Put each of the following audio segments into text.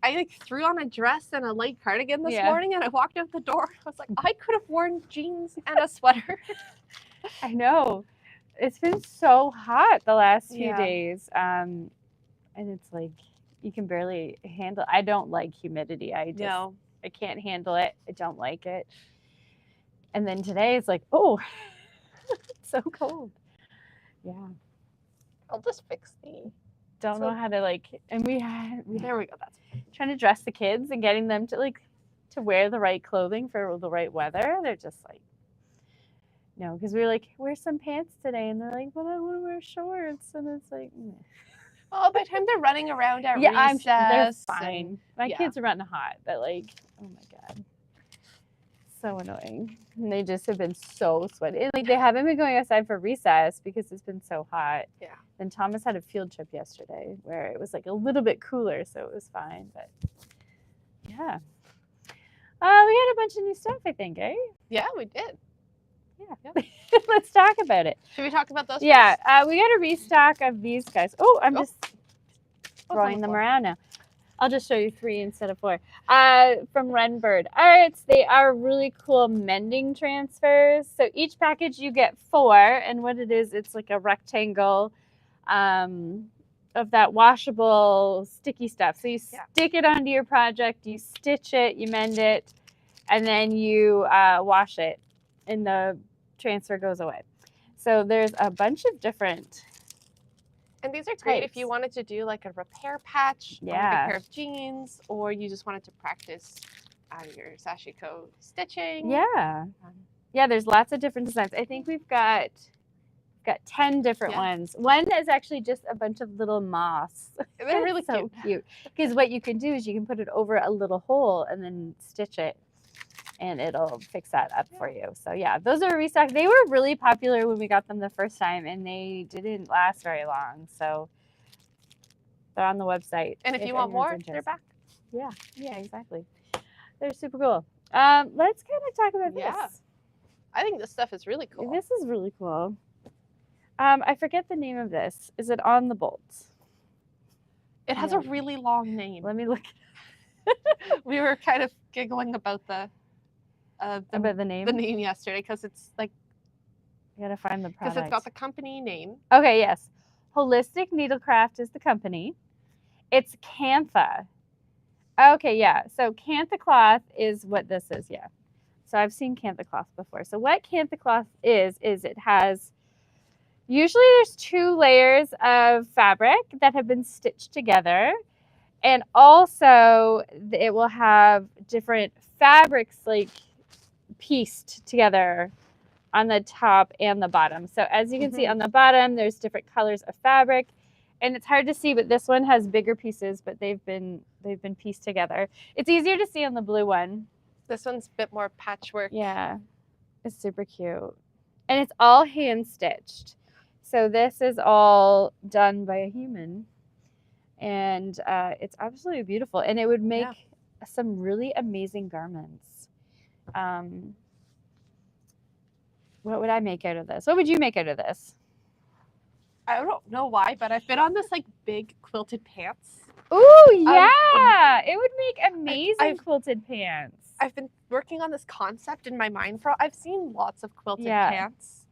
I like threw on a dress and a light cardigan this Yeah. morning, and I walked out the door. I was like, I could have worn jeans and a sweater. I know. It's been so hot the last few Yeah. days. And it's like you can barely handle. I don't like humidity. I can't handle it. I don't like it. And then today it's like, oh, it's so cold. Yeah. I'll just fix the. Don't know how to and There we go. That's trying to dress the kids and getting them to wear the right clothing for the right weather. They're just like, no, because we were like, wear some pants today, and they're like, but I want to wear shorts, and it's like, well, by the time they're running around at recess, they're fine. My kids are running hot, but oh my god, so annoying. And they just have been so sweaty. And, they haven't been going outside for recess because it's been so hot. Yeah. Then Thomas had a field trip yesterday where it was a little bit cooler, so it was fine. But yeah, we had a bunch of new stuff, I think, eh? Yeah, we did. Yeah. Let's talk about it. Should we talk about those? Yeah, we got a restock of these guys. Oh, I'm just throwing them around now. I'll just show you 3 instead of 4. From Renbird. All right, they are really cool mending transfers. So each package you get 4, and what it is, it's like a rectangle of that washable sticky stuff. So you stick it onto your project, you stitch it, you mend it, and then you wash it, and the transfer goes away. So there's a bunch of different. And these are great if you wanted to do like a repair patch on like a pair of jeans, or you just wanted to practice your sashiko stitching. Yeah. Yeah, there's lots of different designs. I think we've got 10 different ones. One is actually just a bunch of little moths. They're really so cute. Because what you can do is you can put it over a little hole and then stitch it, and it'll fix that up for you. So yeah, those are restocked. They were really popular when we got them the first time, and they didn't last very long. So they're on the website. And if you want more, they're back. Yeah, exactly. They're super cool. Let's kind of talk about this. I think this stuff is really cool. This is really cool. I forget the name of this. Is it On the Bolts? It has a really long name. Let me look. We were kind of giggling about the name? The name yesterday, because it's like, you gotta find the product. Because it's got the company name. Okay, yes. Holistic Needlecraft is the company. It's Cantha. Okay, yeah. So Cantha cloth is what this is, yeah. So I've seen Cantha cloth before. So what Cantha cloth is it has, usually there's 2 layers of fabric that have been stitched together. And also it will have different fabrics pieced together on the top and the bottom. So as you can see on the bottom, there's different colors of fabric, and it's hard to see, but this one has bigger pieces, but they've been pieced together. It's easier to see on the blue one. This one's a bit more patchwork. Yeah, it's super cute. And it's all hand stitched. So this is all done by a human, and it's absolutely beautiful, and it would make some really amazing garments. What would I make out of this? What would you make out of this? I don't know why, but I've been on this big quilted pants. Ooh, yeah. It would make amazing quilted pants. I've been working on this concept in my mind I've seen lots of quilted pants.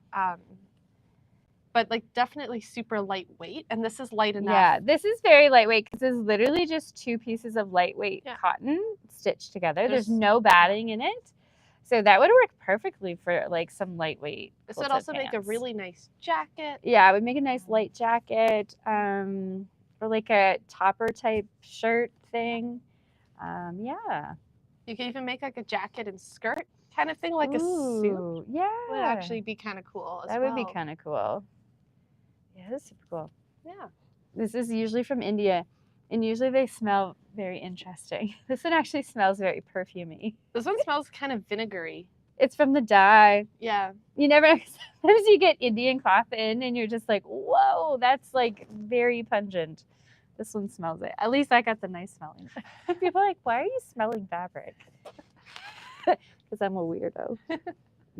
But definitely super lightweight, and this is light enough. Yeah, this is very lightweight because it's literally just 2 pieces of lightweight cotton stitched together. There's no batting in it. So that would work perfectly for some lightweight. This would also make a really nice jacket. Yeah, it would make a nice light jacket, or a topper type shirt thing. Yeah. You could even make a jacket and skirt kind of thing, like a suit. Yeah. Would actually be kind of cool as well. That would be kind of cool. Yeah, that's super cool. Yeah. This is usually from India, and usually they smell very interesting. This one actually smells very perfumey. This one smells kind of vinegary. It's from the dye. Yeah. You never know. Sometimes you get Indian cloth in, and you're just like, whoa, that's very pungent. This one smells it. At least I got the nice smelling. People are like, why are you smelling fabric? Because I'm a weirdo.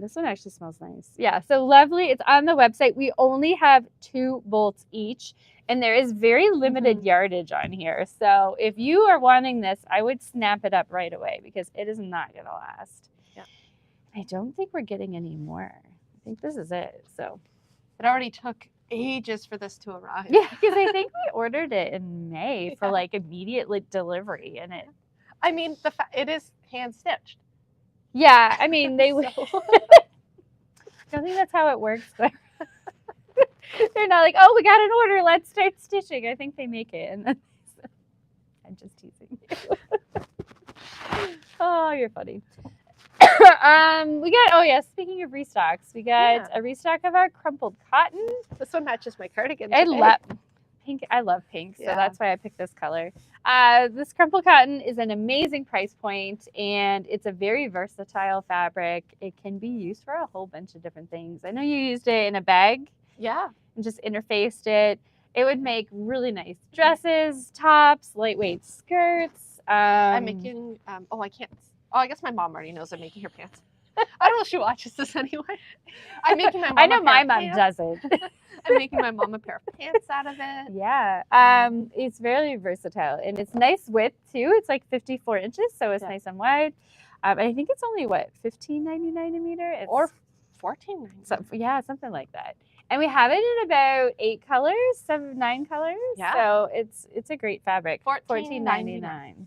This one actually smells nice. Yeah, so lovely. It's on the website. We only have 2 bolts each, and there is very limited yardage on here. So if you are wanting this, I would snap it up right away because it is not going to last. Yeah. I don't think we're getting any more. I think this is it. So it already took ages for this to arrive. Yeah, because I think we ordered it in May for like immediate delivery, and I mean, it is hand stitched. Yeah, I mean they would. I don't think that's how it works. They're not like, oh, we got an order, let's start stitching. I think they make it, and then I'm just teasing you. Oh, you're funny. We got speaking of restocks, we got a restock of our crumpled cotton. This one matches my cardigan I today. love pink. I love pink, so that's why I picked this color. This crumpled cotton is an amazing price point, and it's a very versatile fabric. It can be used for a whole bunch of different things. I know you used it in a bag. Yeah. And just interfaced it. It would make really nice dresses, tops, lightweight skirts. I'm making, I guess my mom already knows I'm making her pants. I don't know if she watches this anyway. I'm making my mom I know my mom doesn't. I'm making my mom a pair of pants out of it. Yeah. It's very versatile, and it's nice width too. It's like 54 inches, so it's nice and wide. I think it's only $15.99 a meter? Or $14.99. So, yeah, something like that. And we have it in about 8 colors, 9 colors. Yeah. So it's a great fabric. $14.99.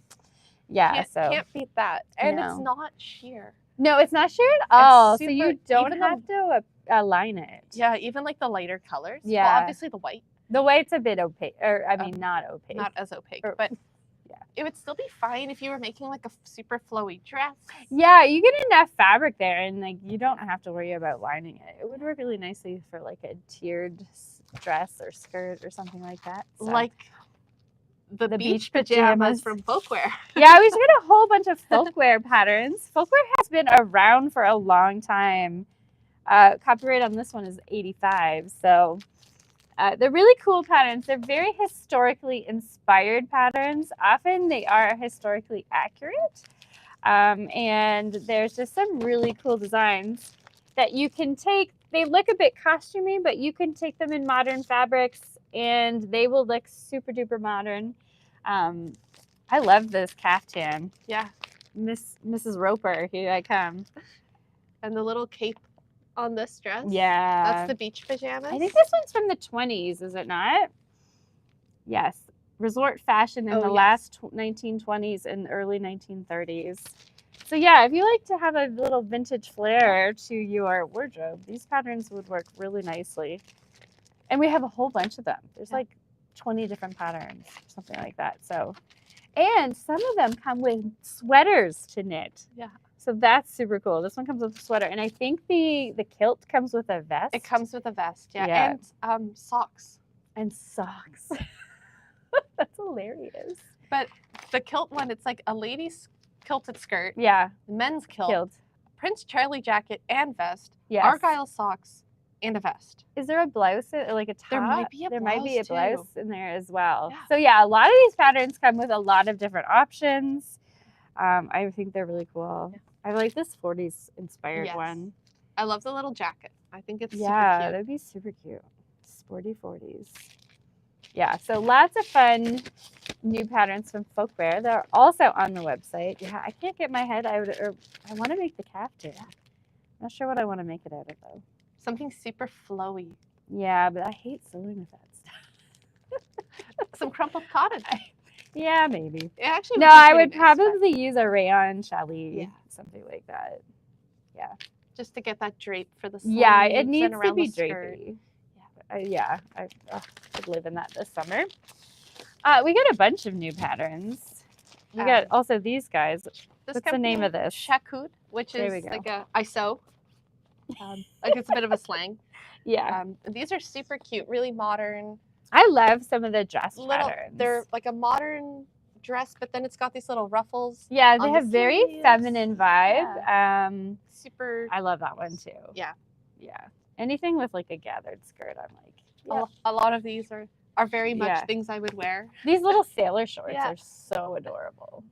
Yeah, can't beat that. And No. it's not sheer. No, it's not sheer at all. So super- you don't even have to align it. Yeah, even like the lighter colors. Yeah. Well, obviously the white. The white's a bit opaque, or I mean, not opaque. Not as opaque, Or- but yeah. it would still be fine if you were making like a super flowy dress. Yeah, you get enough fabric there, and like you don't have to worry about lining it. It would work really nicely for like a tiered dress or skirt or something like that. So. Like the beach pajamas. pajamas from Folkwear. Yeah, we just got a whole bunch of folkwear patterns. Folkwear has been around for a long time. Copyright on this one is 85. So they're really cool patterns. They're very historically inspired patterns. Often they are historically accurate. And there's just some really cool designs that you can take. They look a bit costumey, but you can take them in modern fabrics and they will look super duper modern. I love this caftan. Yeah. Mrs. Roper, here I come. And the little cape on this dress. Yeah. That's the beach pajamas. I think this one's from the 20s, is it not? Yes. Resort fashion in the last 1920s and early 1930s. So yeah, if you like to have a little vintage flair to your wardrobe, these patterns would work really nicely. And we have a whole bunch of them. There's like 20 different patterns, something like that. So, and some of them come with sweaters to knit. Yeah. So that's super cool. This one comes with a sweater, and I think the kilt comes with a vest. It comes with a vest, yeah. And socks. And socks. That's hilarious. But the kilt one, it's like a lady's kilted skirt. Yeah. Men's kilt. Prince Charlie jacket and vest. Yes. Argyle socks and a vest. Is there a blouse or like a top? There might be a blouse in there as well. Yeah. So yeah, a lot of these patterns come with a lot of different options. I think they're really cool. Yeah. I like this 40s inspired one. I love the little jacket. I think it's super cute. That'd be super cute. Sporty 40s. Yeah, so lots of fun new patterns from Folkwear. They're also on the website. Yeah, I can't get my head out. I want to make the caftan. I'm not sure what I want to make it out of though. Something super flowy. Yeah, but I hate sewing with that stuff. Some crumpled cotton. Yeah, maybe. It actually no, I would probably use a rayon challis, something like that. Yeah. Just to get that drape for the sleeves. Yeah, it needs and to be drapey. I could live in that this summer. We got a bunch of new patterns. We got also these guys. What's the name of this? Shakud, which is like I sew. Like it's a bit of a slang. Yeah. These are super cute, really modern. I love some of the dress patterns. They're like a modern dress, but then it's got these little ruffles. Yeah, they have very feminine vibe. Yeah. Super. I love that one too. Yeah. Yeah. Anything with like a gathered skirt, I'm like, a lot of these are very much things I would wear. These little sailor shorts are so adorable.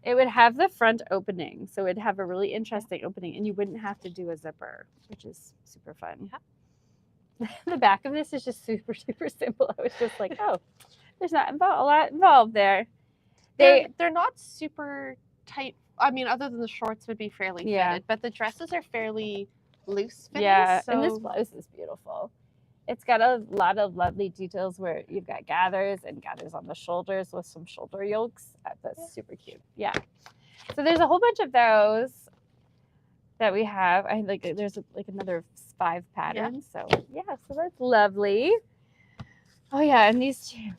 It would have the front opening, so it'd have a really interesting opening, and you wouldn't have to do a zipper, which is super fun. Yeah. The back of this is just super, super simple. I was just like, oh, there's not a lot involved there. They're not super tight. I mean, other than the shorts would be fairly fitted, but the dresses are fairly loose fitting. Yeah, so... and this blouse is beautiful. It's got a lot of lovely details where you've got gathers and gathers on the shoulders with some shoulder yokes. That's super cute. Yeah. So there's a whole bunch of those that we have. I like there's like another 5 patterns. So so that's lovely. Oh yeah, and these two.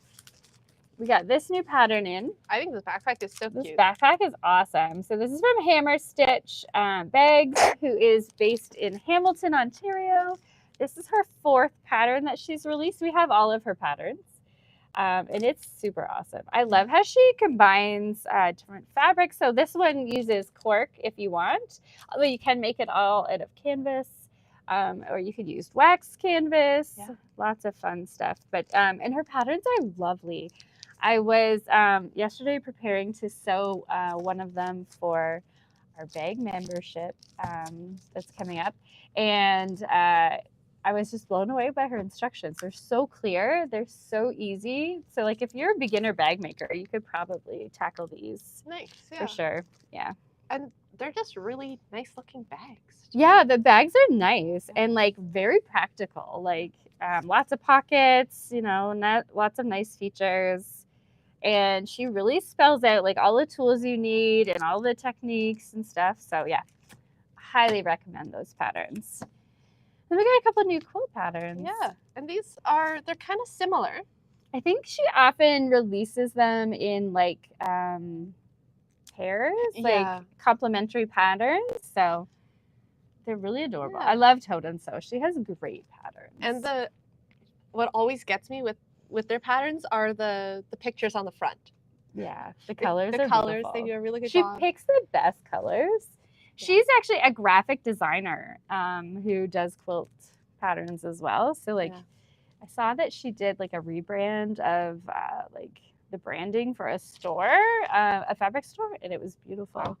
We got this new pattern in. I think this backpack is so cute. This backpack is awesome. So this is from Hammer Stitch Bags, who is based in Hamilton, Ontario. This is her 4th pattern that she's released. We have all of her patterns, and it's super awesome. I love how she combines different fabrics. So this one uses cork if you want, although you can make it all out of canvas, or you could use wax canvas. Yeah. Lots of fun stuff. But and her patterns are lovely. I was yesterday preparing to sew one of them for our bag membership that's coming up, and I was just blown away by her instructions. They're so clear. They're so easy. So like if you're a beginner bag maker, you could probably tackle these. Nice, for sure. Yeah. And they're just really nice looking bags. Yeah, the bags are nice and like very practical. Like lots of pockets, you know, lots of nice features. And she really spells out like all the tools you need and all the techniques and stuff. So yeah, highly recommend those patterns. And we got a couple of new quilt patterns. Yeah, and they're kind of similar. I think she often releases them in like pairs, like complementary patterns. So they're really adorable. I love Totem Sew. She has great patterns. And what always gets me with their patterns are the pictures on the front. Yeah, the colors are beautiful. They do a really good job. She picks the best colors. She's actually a graphic designer who does quilt patterns as well. So like I saw that she did like a rebrand of like the branding for a store, a fabric store, and it was beautiful. Wow.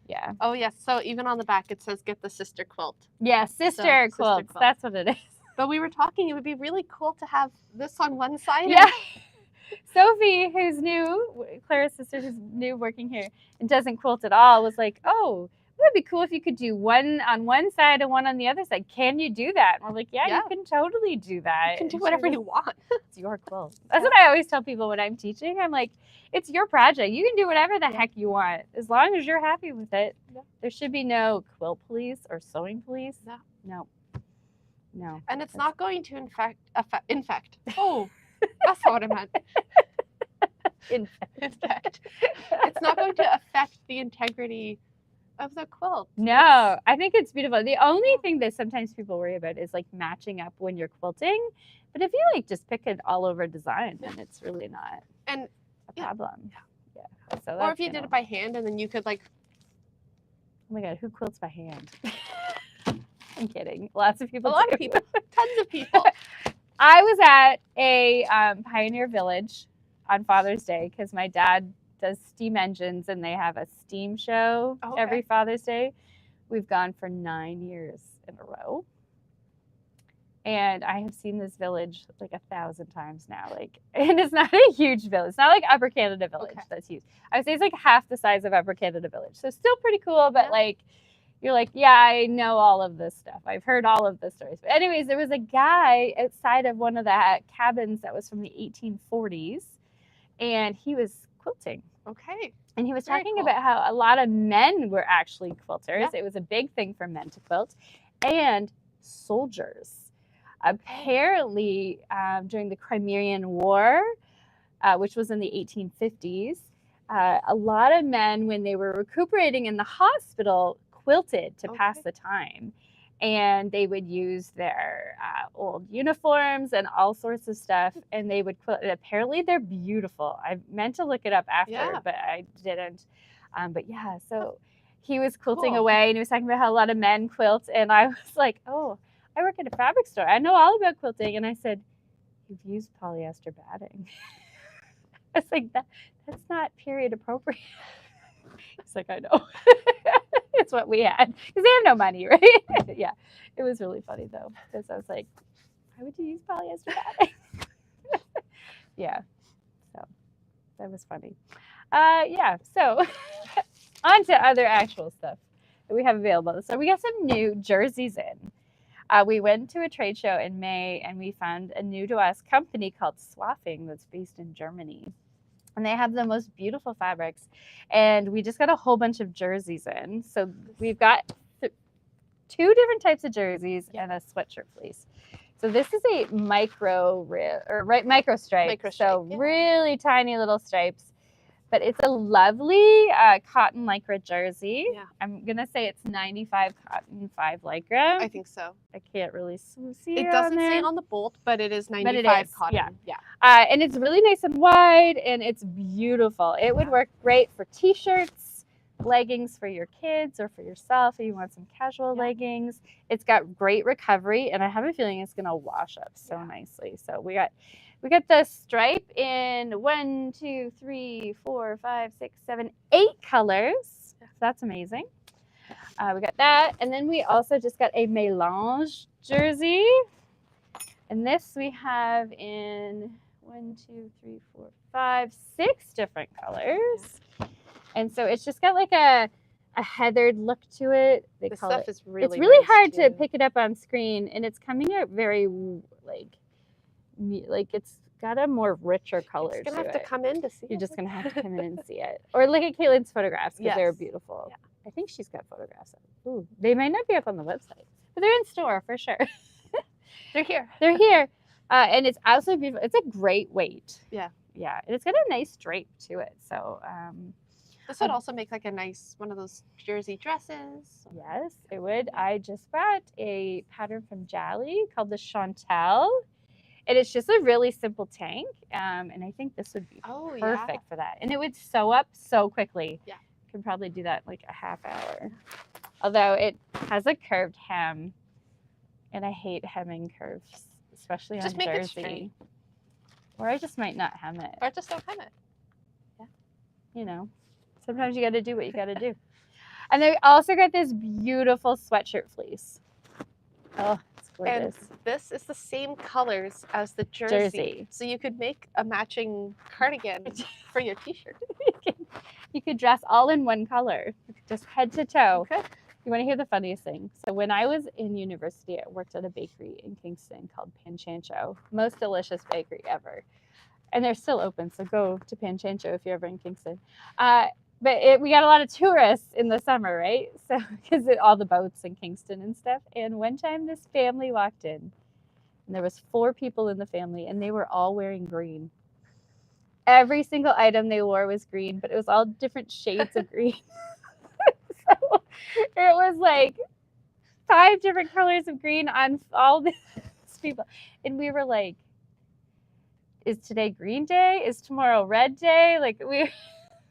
Yeah. Oh yes. So even on the back it says get the sister quilt. Yeah, sister quilts. That's what it is. But we were talking, it would be really cool to have this on one side. Yeah. Sophie, who's new, Clara's sister who's new working here and doesn't quilt at all, was like, oh, it would be cool if you could do one on one side and one on the other side. Can you do that? And we're like, yeah, you can totally do that. You can do whatever you want. It's your quilt. That's what I always tell people when I'm teaching. I'm like, it's your project. You can do whatever the heck you want. As long as you're happy with it. Yeah. There should be no quilt police or sewing police. No. And it's not going to infect. Oh, that's not what I meant. Infect. It's not going to affect the integrity of the quilt. No, I think it's beautiful. The only thing that sometimes people worry about is like matching up when you're quilting. But if you like just pick it all over design, then it's really not a problem. Yeah. So or if you did it by hand and then you could like. Oh my God, who quilts by hand? I'm kidding. Lots of people. A lot of people. Tons of people. I was at a Pioneer Village on Father's Day because my dad does steam engines and they have a steam show every Father's Day. We've gone for 9 years in a row. And I have seen this village like 1,000 times now. Like, and it's not a huge village. It's not like Upper Canada Village that's huge. I would say it's like half the size of Upper Canada Village. So still pretty cool, but like, you're like, yeah, I know all of this stuff. I've heard all of the stories. But anyways, there was a guy outside of one of the cabins that was from the 1840s, and he was quilting. Okay. And he was talking about how a lot of men were actually quilters. Yeah. It was a big thing for men to quilt. And soldiers. Apparently, during the Crimean War, which was in the 1850s, a lot of men, when they were recuperating in the hospital, quilted to pass the time. And they would use their old uniforms and all sorts of stuff, and they would quilt. And apparently, they're beautiful. I meant to look it up after, but I didn't. But yeah, so he was quilting away, and he was talking about how a lot of men quilt. And I was like, oh, I work at a fabric store. I know all about quilting. And I said, you've used polyester batting. I was like, that's not period appropriate. like, I know. It's what we had because they have no money, right? Yeah, it was really funny though because I was like, why would you use polyester batting? Yeah, so that was funny. Yeah, so on to other actual stuff that we have available. So we got some new jerseys in. We went to a trade show in May and we found a new to us company called Swaffing that's based in Germany. And they have the most beautiful fabrics. And we just got a whole bunch of jerseys in. So we've got two different types of jerseys and a sweatshirt fleece. So this is a micro stripe. So really tiny little stripes. But it's a lovely cotton lycra jersey. Yeah. I'm going to say it's 95 cotton, 5 lycra. I think so. I can't really see it. Doesn't say on the bolt, but it is 95 cotton. Yeah. And it's really nice and wide, and it's beautiful. It would work great for T-shirts, leggings for your kids or for yourself if you want some casual leggings. It's got great recovery, and I have a feeling it's going to wash up so nicely. So we got the stripe in 1, 2, 3, 4, 5, 6, 7, 8 colors. So that's amazing. We got that. And then we also just got a mélange jersey. And this we have in 1, 2, 3, 4, 5, 6 different colors. And so it's just got like a heathered look to it. This stuff is really It's really nice hard too. to pick it up on screen, and it's coming out very like it's got a more richer color You're just to gonna have it. to come in to see You're it. just gonna have to come in and see it, or look at Caitlin's photographs because they're beautiful. Yeah. I think she's got photographs up. Ooh, they might not be up on the website, but they're in store for sure. They're here. They're here, and it's absolutely beautiful. It's a great weight. Yeah. Yeah, and it's got a nice drape to it. So this would also make like a nice one of those jersey dresses. yes, it would. I just bought a pattern from Jolly called the Chantel. And it's just a really simple tank, and I think this would be perfect for that. And it would sew up so quickly. Yeah. Could probably do that in like a half hour. Although it has a curved hem, and I hate hemming curves, especially Just on make it jersey. straight. Or I just might not hem it. Or just don't hem it. Yeah. You know, sometimes you got to do what you got to do. And they also got this beautiful sweatshirt fleece. Oh, it's gorgeous. And this is the same colors as the jersey. So you could make a matching cardigan for your t-shirt. You could dress all in one color, just head to toe. Okay. You want to hear the funniest thing? So when I was in university, I worked at a bakery in Kingston called Panchancho. Most delicious bakery ever. And they're still open, so go to Panchancho if you're ever in Kingston. But we got a lot of tourists in the summer, right? So because all the boats in Kingston and stuff. And one time this family walked in, and there was 4 people in the family, and they were all wearing green. Every single item they wore was green, but it was all different shades of green. So it was like 5 different colors of green on all these people. And we were like, is today green day? Is tomorrow red day? Like we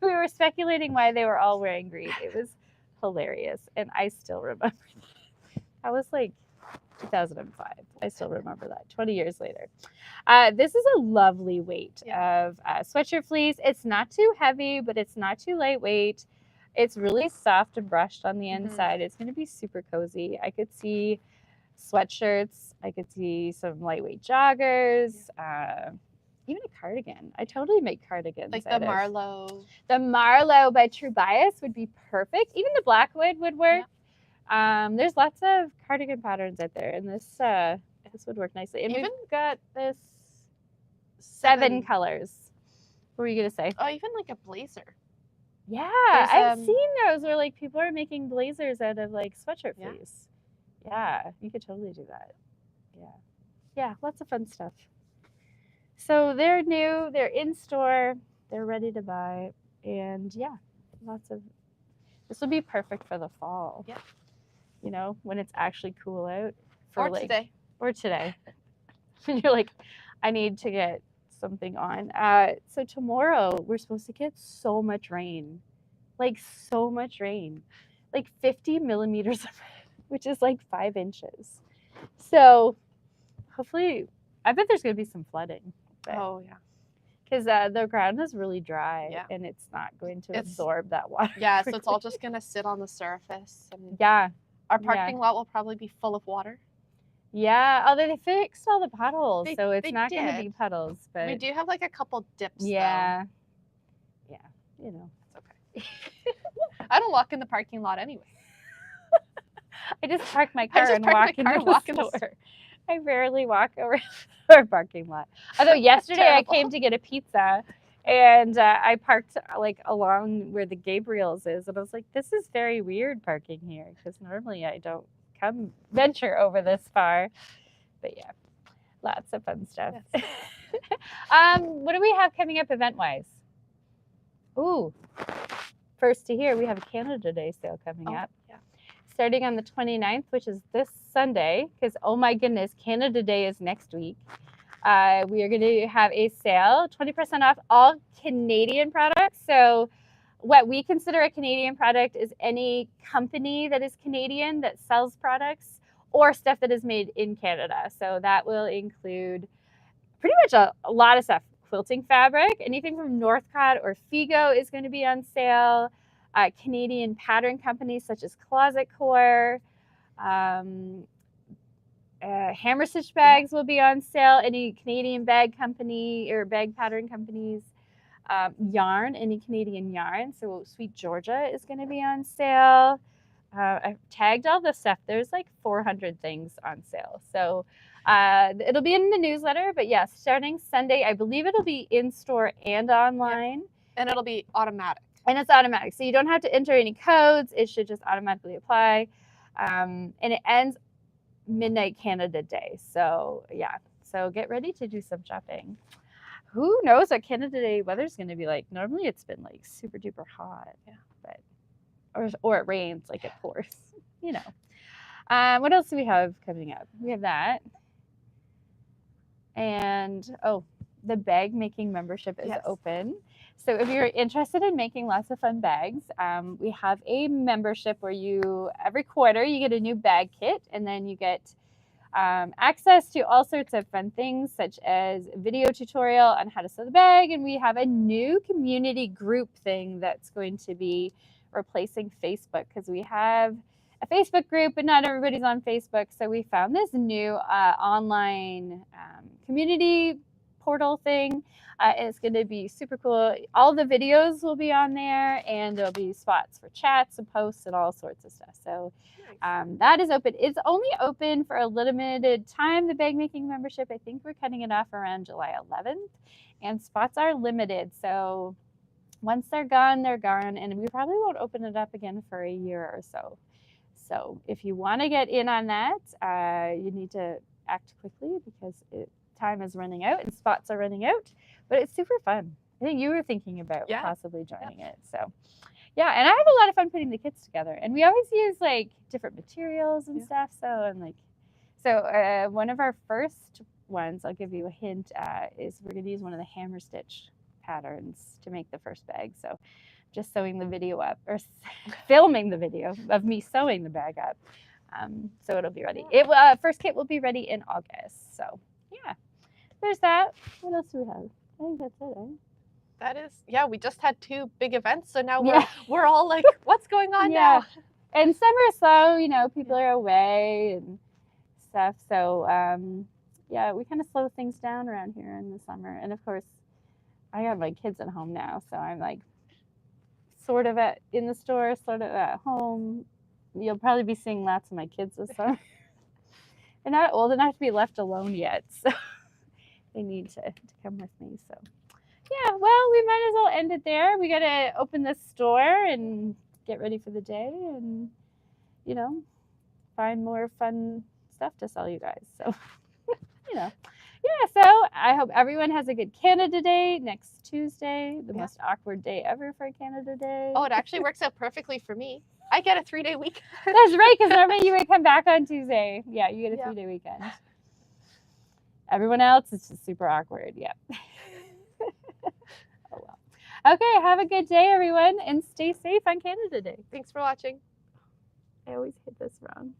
were speculating why they were all wearing green. It was hilarious. And I still remember that. That was like 2005. I still remember that 20 years later. This is a lovely weight of sweatshirt fleece. It's not too heavy, but it's not too lightweight. It's really soft and brushed on the inside. It's going to be super cozy. I could see sweatshirts. I could see some lightweight joggers. Even a cardigan. I totally make cardigans. Like the Marlowe. The Marlowe by True Bias would be perfect. Even the Blackwood would work. Yeah. There's lots of cardigan patterns out there, and this would work nicely. And we've got this 7 colors. What were you gonna say? Oh, even like a blazer. Yeah, I've seen those where like people are making blazers out of like sweatshirt fleece. Yeah, you could totally do that. Yeah, lots of fun stuff. So they're new, they're in store, they're ready to buy, and this would be perfect for the fall. Yeah. You know, when it's actually cool out. Or today. Or today. And you're like, I need to get something on. So tomorrow we're supposed to get so much rain. Like so much rain. Like 50 millimeters of it, which is like 5 inches. So hopefully, I bet there's going to be some flooding. Oh, yeah. Because the ground is really dry and it's not going to absorb that water. Yeah, quickly. so it's all just going to sit on the surface. And yeah. Our parking lot will probably be full of water. Yeah, although they fixed all the puddles, so it's not going to did. be puddles. But We do have like a couple dips, yeah. though. Yeah, you know. It's okay. I don't walk in the parking lot anyway. I just park my car and walk into the store. I rarely walk over our parking lot. Although yesterday I came to get a pizza and I parked like along where the Gabriel's is, and I was like, this is very weird parking here because normally I don't venture over this far. But yeah, lots of fun stuff. Yes. What do we have coming up event-wise? Ooh, first to hear, we have a Canada Day sale coming up. Yeah. Starting on the 29th, which is this Sunday, because oh my goodness, Canada Day is next week. We are going to have a sale, 20% off all Canadian products. So what we consider a Canadian product is any company that is Canadian that sells products or stuff that is made in Canada. So that will include pretty much a lot of stuff. Quilting fabric, anything from Northcott or Figo is going to be on sale. Canadian pattern companies such as Closet Core, hammer stitch bags will be on sale. Any Canadian bag company or bag pattern companies, yarn, any Canadian yarn. So Sweet Georgia is going to be on sale. I've tagged all the stuff. There's like 400 things on sale. So it'll be in the newsletter. But yes, starting Sunday, I believe it'll be in store and online. Yeah. And it'll be automatic. And it's automatic. So you don't have to enter any codes. It should just automatically apply. And it ends midnight Canada Day. So yeah, so get ready to do some shopping. Who knows what Canada Day weather's going to be like? Normally it's been like super duper hot. Yeah. But or it rains, like it pours, you know. What else do we have coming up? We have that. And the bag making membership is open. So if you're interested in making lots of fun bags, we have a membership where every quarter you get a new bag kit, and then you get access to all sorts of fun things such as a video tutorial on how to sew the bag. And we have a new community group thing that's going to be replacing Facebook, because we have a Facebook group, but not everybody's on Facebook. So we found this new online community portal thing. And it's going to be super cool. All the videos will be on there, and there'll be spots for chats and posts and all sorts of stuff. So that is open. It's only open for a limited time, the bag making membership. I think we're cutting it off around July 11th, and spots are limited. So once they're gone, and we probably won't open it up again for a year or so. So if you want to get in on that, you need to act quickly because time is running out and spots are running out. But it's super fun. I think you were thinking about possibly joining it. So yeah, and I have a lot of fun putting the kits together. And we always use like different materials and stuff. So one of our first ones, I'll give you a hint, is we're going to use one of the hammer stitch patterns to make the first bag. So just sewing the video up, or filming the video of me sewing the bag up. So it'll be ready. First kit will be ready in August. So yeah, there's that. What else do we have? I think that's it, right? That is, we just had 2 big events. So now we're all like, what's going on now? And summer is slow, people are away and stuff. So we kind of slow things down around here in the summer. And of course, I got my kids at home now. So I'm like sort of in the store, sort of at home. You'll probably be seeing lots of my kids this summer. They're not old enough to be left alone yet. So they need to come with me. So yeah, well, we might as well end it there. We got to open the store and get ready for the day and, find more fun stuff to sell you guys. So, so I hope everyone has a good Canada Day next Tuesday, the most awkward day ever for Canada Day. Oh, it actually works out perfectly for me. I get a 3-day weekend. That's right, because normally you would come back on Tuesday. Yeah, you get a 3-day weekend. Everyone else, it's just super awkward. Yep. Oh, well. Okay, have a good day, everyone, and stay safe on Canada Day. Thanks for watching. I always hit this wrong.